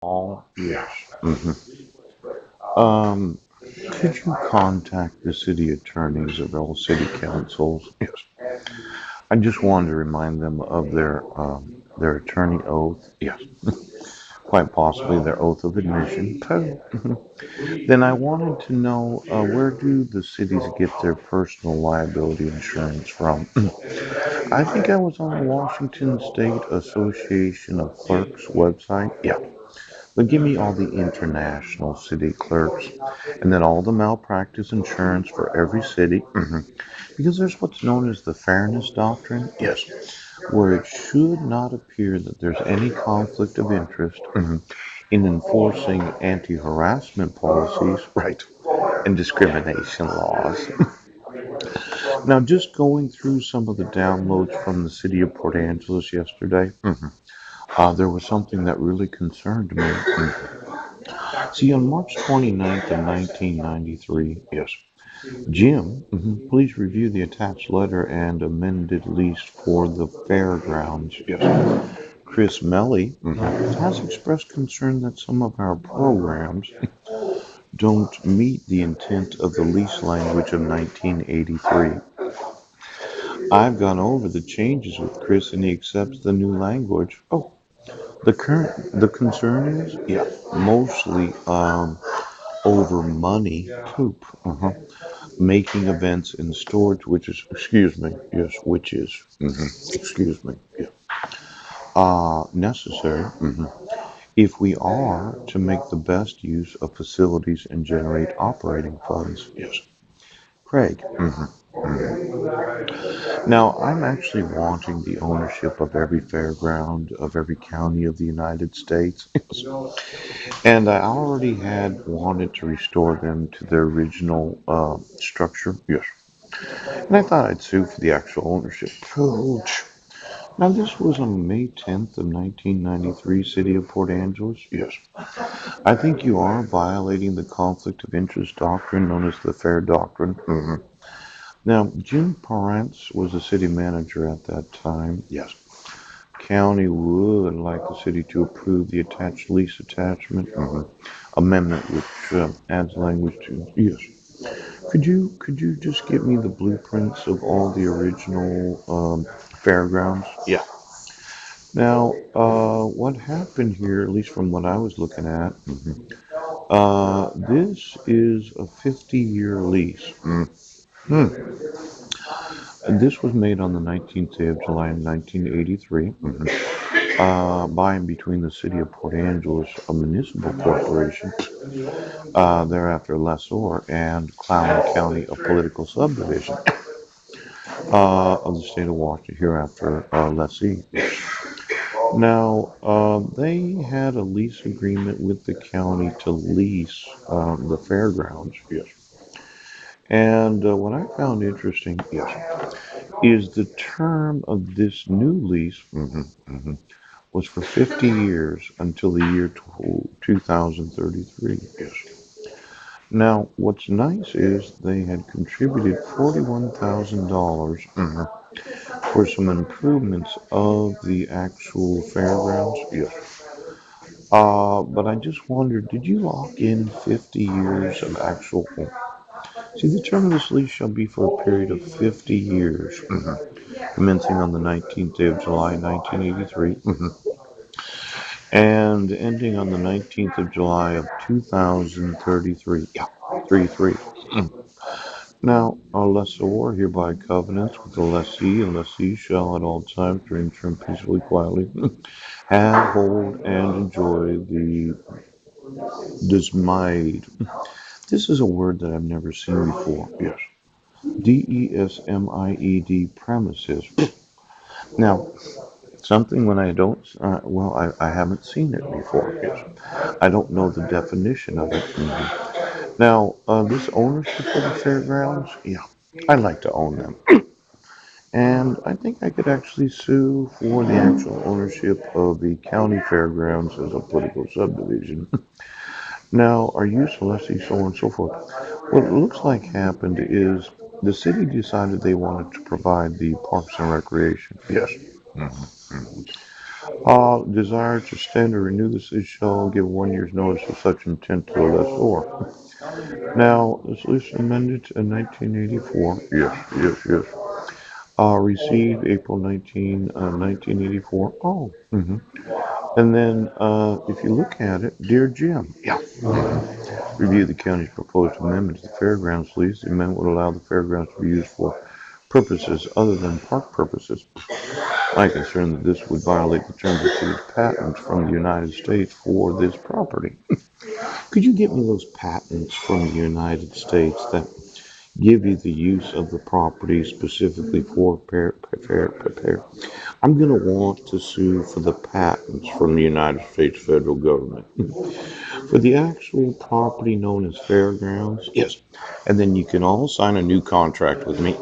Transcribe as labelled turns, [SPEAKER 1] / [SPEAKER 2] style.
[SPEAKER 1] All yes. hmm Um, could you contact the city attorneys of all city councils? Yes. I just wanted to remind them of their attorney oath. Yes. Quite possibly their oath of admission. Then I wanted to know where do the cities get their personal liability insurance from? I think I was on the Washington State Association of Clerks website. Yeah. But give me all the international city clerks and then all the malpractice insurance for every city. Because there's what's known as the fairness doctrine. Yes. Where it should not appear that there's any conflict of interest in enforcing anti harassment policies, right, and discrimination laws. Now, just going through some of the downloads from the city of Port Angeles yesterday, there was something that really concerned me. See, on March 29th of 1993, yes, Jim, please review the attached letter and amended lease for the fairgrounds. Yes. Chris Melly has expressed concern that some of our programs don't meet the intent of the lease language of 1983. I've gone over the changes with Chris and he accepts the new language. Oh, the concern is, yeah, mostly over money poop. Making events in storage, which is, excuse me, yes, which is, excuse me, yeah, necessary if we are to make the best use of facilities and generate operating funds. Yes, Craig. Now, I'm actually wanting the ownership of every fairground of every county of the United States. And I already had wanted to restore them to their original structure. Yes. And I thought I'd sue for the actual ownership. Ouch. Now, this was on May 10th of 1993, City of Port Angeles. Yes. I think you are violating the conflict of interest doctrine known as the FAIR doctrine. Now, Jim Parentz was the city manager at that time. Yes. County would like the city to approve the attached lease attachment amendment, which adds language to. Yes. Could you just give me the blueprints of all the original fairgrounds? Yeah. Now, what happened here, at least from what I was looking at, this is a 50-year lease. Hmm. And this was made on the 19th day of July in 1983 by and between the city of Port Angeles, a municipal corporation, thereafter lessor, and Clallam County, a political subdivision of the state of Washington, hereafter lessee. Now, they had a lease agreement with the county to lease the fairgrounds. Yes. And what I found interesting, yes, is the term of this new lease was for 50 years until the year 2033. Yes. Now, what's nice is they had contributed $41,000 for some improvements of the actual fairgrounds. Yes. But I just wondered, did you lock in 50 years of actual? See, the term of this lease shall be for a period of 50 years, commencing on the 19th day of July, 1983, and ending on the 19th of July of 2033. Yeah, 33. Now, a lessor hereby covenants with the lessee, and lessee shall at all times during term peacefully, quietly, have, hold, and enjoy the dismayed. This is a word that I've never seen before. Yes. DESMIED premises. Now, something when I don't, I haven't seen it before. Yes. I don't know the definition of it. Now, this ownership of the fairgrounds, yeah, I like to own them. And I think I could actually sue for the actual ownership of the county fairgrounds as a political subdivision. Now, are you Celeste, so on and so forth? What it looks like happened is the city decided they wanted to provide the parks and recreation. Yes. Desire to extend or renew the city shall give 1 year's notice of such intent to the lessor. Now, this was amended in 1984. Yes, yes, yes. Received April 1984. Oh, and then if you look at it, Dear Jim, yeah. Review the county's proposed amendment to the fairgrounds lease. The amendment would allow the fairgrounds to be used for purposes other than park purposes. I'm concerned that this would violate the terms of city's patents from the United States for this property. Could you get me those patents from the United States that give you the use of the property specifically for pair? I'm going to want to sue for the patents from the United States federal government for the actual property known as fairgrounds. Yes. And then you can all sign a new contract with me.